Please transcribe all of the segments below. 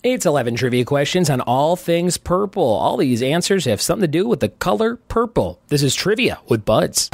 It's 11 trivia questions on all things purple. All these answers have something to do with the color purple. This is Trivia with Buds.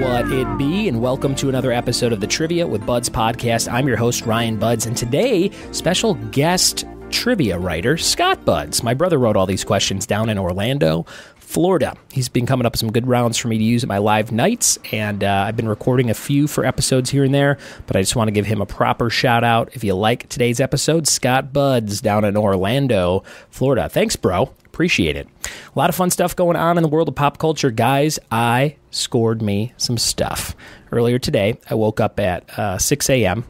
What it be, and welcome to another episode of the Trivia with Buds podcast. I'm your host, Ryan Buds, and today, special guest trivia writer, Scott Buds. My brother wrote all these questions down in Orlando, Florida. He's been coming up with some good rounds for me to use at my live nights, and I've been recording a few for episodes here and there, but I just want to give him a proper shout out. If you like today's episode, Scott Buds down in Orlando, Florida. Thanks, bro. Appreciate it. A lot of fun stuff going on in the world of pop culture. Guys, I scored me some stuff. Earlier today, I woke up at 6 a.m.,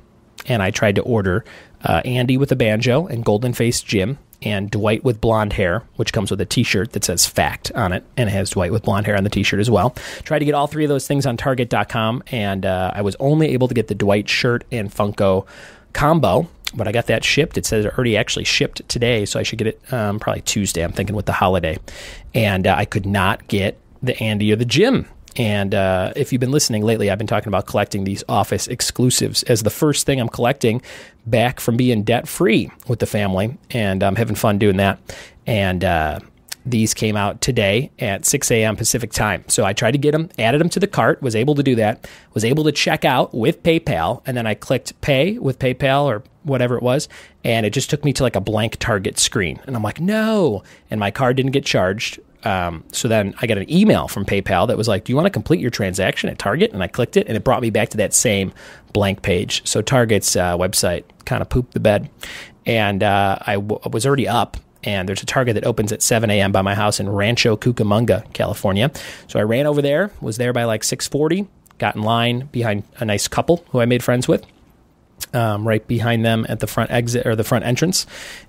and I tried to order Andy with a banjo and golden-faced Jim and Dwight with blonde hair, which comes with a t-shirt that says fact on it, and it has Dwight with blonde hair on the t-shirt as well. Tried to get all three of those things on Target.com, and I was only able to get the Dwight shirt and Funko combo, but I got that shipped. It says it already actually shipped today, so I should get it probably Tuesday, I'm thinking, with the holiday. And I could not get the Andy or the Jim. And if you've been listening lately, I've been talking about collecting these office exclusives as the first thing I'm collecting back from being debt-free with the family, and I'm having fun doing that. And these came out today at 6 a.m. Pacific time. So I tried to get them, added them to the cart, was able to do that, was able to check out with PayPal, and then I clicked pay with PayPal or whatever it was, and it just took me to like a blank Target screen. And I'm like, no, and my card didn't get charged. So then I got an email from PayPal that was like, do you want to complete your transaction at Target? And I clicked it, and it brought me back to that same blank page. So Target's website kind of pooped the bed. And I was already up, and there's a Target that opens at 7 a.m. by my house in Rancho Cucamonga, California. So I ran over there, was there by like 6:40, got in line behind a nice couple who I made friends with. Right behind them at the front exit or the front entrance.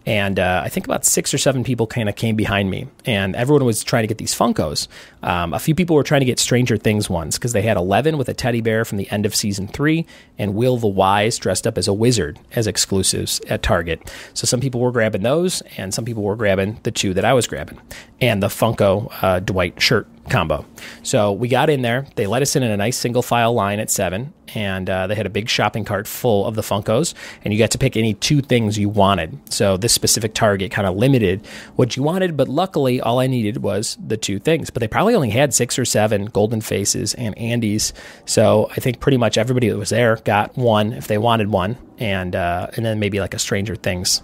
And I think about 6 or 7 people kind of came behind me, and everyone was trying to get these Funkos. A few people were trying to get Stranger Things ones because they had 11 with a teddy bear from the end of season 3 and Will the Wise dressed up as a wizard as exclusives at Target. So some people were grabbing those, and some people were grabbing the 2 that I was grabbing and the Funko Dwight shirt combo. So we got in there. They let us in a nice single file line at 7, and they had a big shopping cart full of the Funkos, and you got to pick any 2 things you wanted. So this specific Target kind of limited what you wanted, but luckily all I needed was the 2 things. But they probably only had 6 or 7 Golden Faces and Andys, so I think pretty much everybody that was there got one if they wanted one, and then maybe like a Stranger Things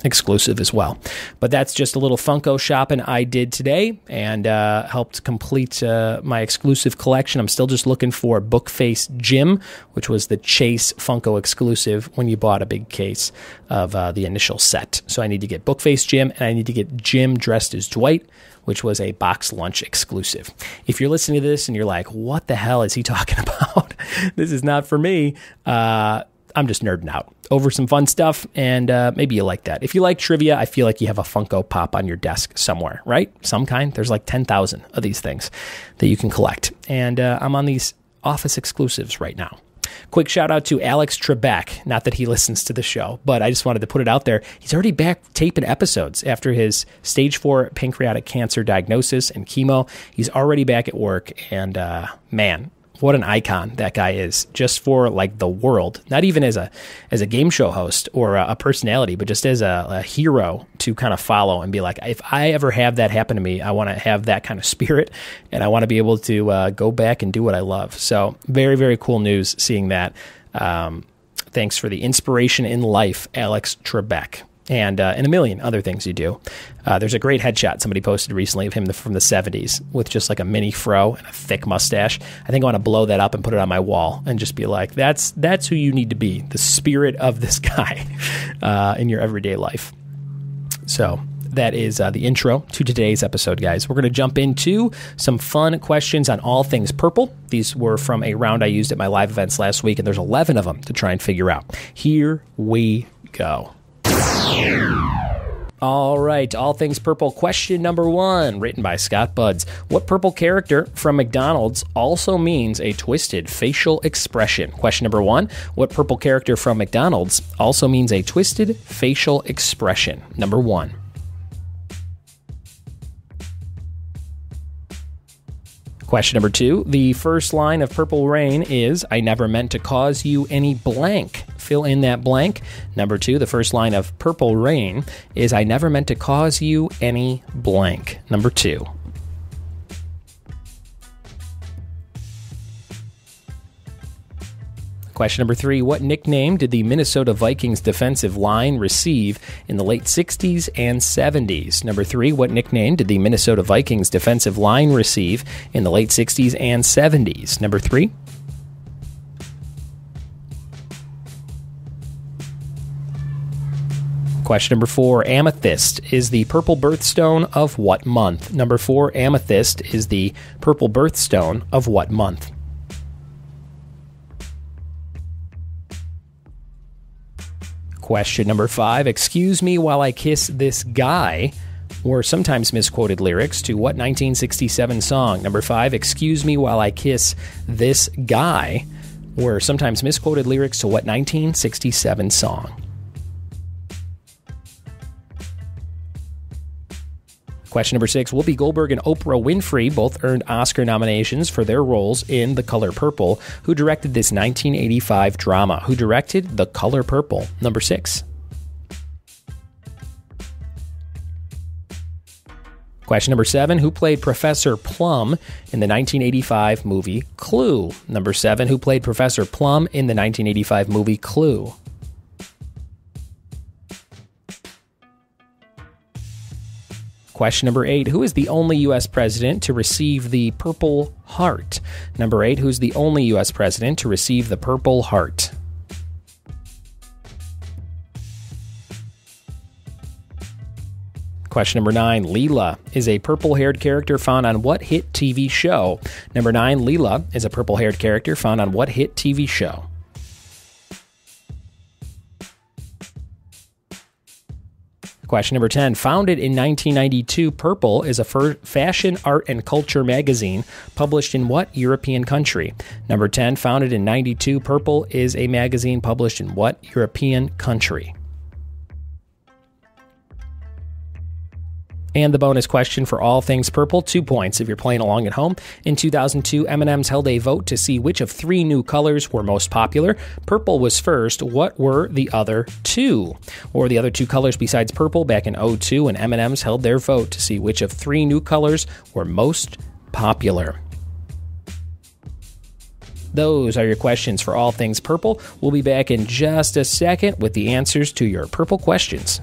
exclusive as well. But that's just a little Funko shopping I did today, and helped complete my exclusive collection. I'm still just looking for Bookface Jim, which was the Chase Funko exclusive when you bought a big case of the initial set. So I need to get Bookface Jim, and I need to get Jim dressed as Dwight, which was a box lunch exclusive. If you're listening to this and you're like, what the hell is he talking about? This is not for me. I'm just nerding out over some fun stuff, and maybe you like that. If you like trivia, I feel like you have a Funko Pop on your desk somewhere, right? Some kind. There's like 10,000 of these things that you can collect, and I'm on these office exclusives right now. Quick shout out to Alex Trebek. Not that he listens to the show, but I just wanted to put it out there. He's already back taping episodes after his stage 4 pancreatic cancer diagnosis and chemo. He's already back at work, and man, what an icon that guy is, just for like the world, not even as a game show host or a personality, but just as a hero to kind of follow and be like, if I ever have that happen to me, I want to have that kind of spirit, and I want to be able to go back and do what I love. So very, very cool news seeing that. Thanks for the inspiration in life, Alex Trebek. And a million other things you do. There's a great headshot somebody posted recently of him from the 70s with just like a mini fro and a thick mustache. I think I want to blow that up and put it on my wall and just be like, that's who you need to be, the spirit of this guy in your everyday life. So that is the intro to today's episode, guys. We're going to jump into some fun questions on all things purple. These were from a round I used at my live events last week, and there's 11 of them to try and figure out. Here we go. All right, all things purple. Question number 1, written by Scott Buds. What purple character from McDonald's also means a twisted facial expression? Question number 1, what purple character from McDonald's also means a twisted facial expression? Number 1. Question number 2. The first line of Purple Rain is, I never meant to cause you any blank. Fill in that blank. Number 2, the first line of Purple Rain is, I never meant to cause you any blank. Number 2. Question number 3. What nickname did the Minnesota Vikings defensive line receive in the late 60s and 70s? Number 3. What nickname did the Minnesota Vikings defensive line receive in the late 60s and 70s? Number 3. Question number 4. Amethyst is the purple birthstone of what month? Number 4. Amethyst is the purple birthstone of what month? Question number 5. Excuse me while I kiss this guy were sometimes misquoted lyrics to what 1967 song? Number 5. Excuse me while I kiss this guy were sometimes misquoted lyrics to what 1967 song? Question number 6. Whoopi Goldberg and Oprah Winfrey both earned Oscar nominations for their roles in The Color Purple. Who directed this 1985 drama? Who directed The Color Purple? Number 6. Question number 7. Who played Professor Plum in the 1985 movie Clue? Number 7. Who played Professor Plum in the 1985 movie Clue? Question number 8. Who is the only U.S. president to receive the Purple Heart? Number 8. Who's the only U.S. president to receive the Purple Heart? Question number 9. Leela is a purple-haired character found on what hit TV show? Number 9. Leela is a purple-haired character found on what hit TV show? Question number 10. Founded in 1992, Purple is a fashion, art, and culture magazine published in what European country? Number 10. Founded in 92, Purple is a magazine published in what European country? And the bonus question for all things purple, 2 points if you're playing along at home. In 2002, M&M's held a vote to see which of 3 new colors were most popular. Purple was first. What were the other 2? Or the other 2 colors besides purple back in 2002 when M&M's held their vote to see which of 3 new colors were most popular. Those are your questions for all things purple. We'll be back in just a second with the answers to your purple questions.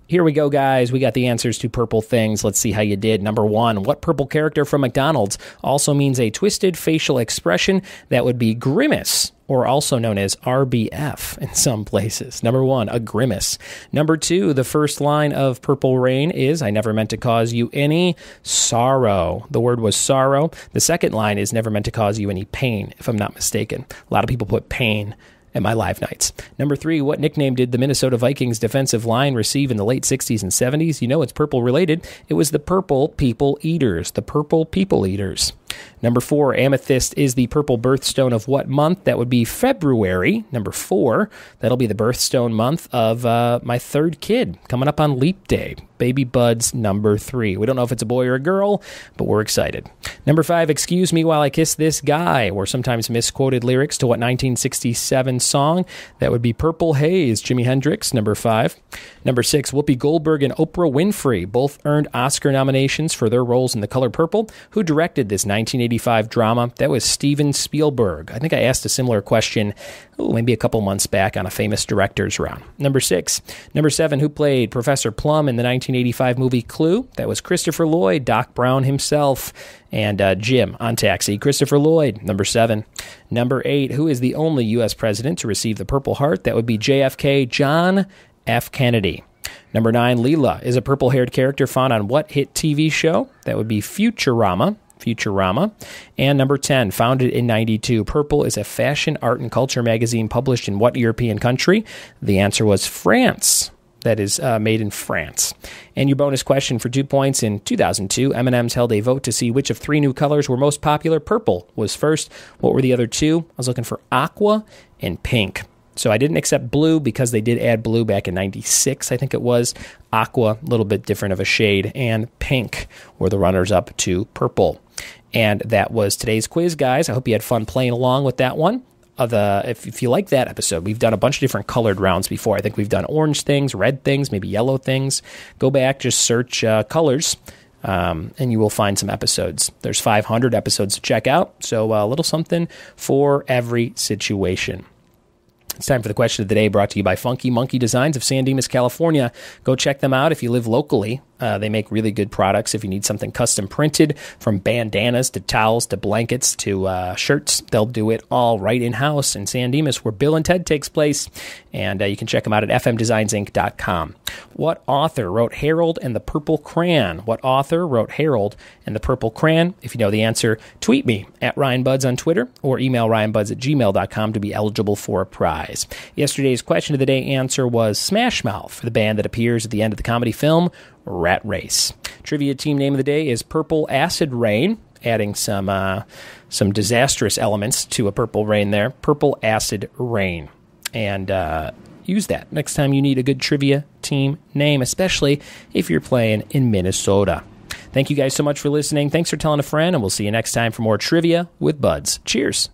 Here we go, guys. We got the answers to purple things. Let's see how you did. Number 1, what purple character from McDonald's also means a twisted facial expression? That would be grimace, or also known as RBF in some places. Number 1, a grimace. Number 2, the first line of Purple Rain is, I never meant to cause you any sorrow. The word was sorrow. The second line is never meant to cause you any pain, if I'm not mistaken. A lot of people put pain at my live nights. Number 3, what nickname did the Minnesota Vikings defensive line receive in the late 60s and 70s? You know it's purple related. It was the Purple People Eaters. The Purple People Eaters. Number 4, amethyst is the purple birthstone of what month? That would be February. Number 4, that'll be the birthstone month of my third kid, coming up on Leap Day. Baby Bud's number 3. We don't know if it's a boy or a girl, but we're excited. Number 5, excuse me while I kiss this guy, or sometimes misquoted lyrics to what 1967 song? That would be Purple Haze, Jimi Hendrix, number 5. Number 6, Whoopi Goldberg and Oprah Winfrey both earned Oscar nominations for their roles in The Color Purple. Who directed this 1985 drama? That was Steven Spielberg. I think I asked a similar question maybe a couple months back on a famous director's round. Number 7, who played Professor Plum in the 1985 movie Clue? That was Christopher Lloyd, Doc Brown himself, and Jim on Taxi. Christopher Lloyd, number 7. Number 8, who is the only U.S. president to receive the Purple Heart? That would be JFK, John F. Kennedy. Number 9, Leela is a purple-haired character found on what hit TV show? That would be Futurama. And number 10, founded in 92, Purple is a fashion, art, and culture magazine published in what European country? The answer was France. That is made in France. And your bonus question for 2 points. In 2002, M&M's held a vote to see which of 3 new colors were most popular. Purple was first. What were the other 2? I was looking for aqua and pink. So I didn't accept blue because they did add blue back in 96, I think it was. Aqua, a little bit different of a shade. And pink were the runners-up to purple. And that was today's quiz, guys. I hope you had fun playing along with that one. If you like that episode, we've done a bunch of different colored rounds before. I think we've done orange things, red things, maybe yellow things. Go back, just search colors, and you will find some episodes. There's 500 episodes to check out, so a little something for every situation. It's time for the question of the day, brought to you by Funky Monkey Designs of San Dimas, California. Go check them out if you live locally. They make really good products. If you need something custom printed, from bandanas to towels to blankets to shirts, they'll do it all right in-house in San Dimas, where Bill and Ted takes place. And you can check them out at fmdesignsinc.com. What author wrote Harold and the Purple Crayon? What author wrote Harold and the Purple Crayon? If you know the answer, tweet me at RyanBuds on Twitter or email ryanbuds@gmail.com to be eligible for a prize. Yesterday's question of the day answer was Smash Mouth, the band that appears at the end of the comedy film Rat Race. Trivia team name of the day is Purple Acid Rain, adding some disastrous elements to a Purple Rain there. Purple Acid Rain. And use that next time you need a good trivia team name, especially if you're playing in Minnesota. Thank you guys so much for listening. Thanks for telling a friend, and we'll see you next time for more Trivia with Buds. Cheers.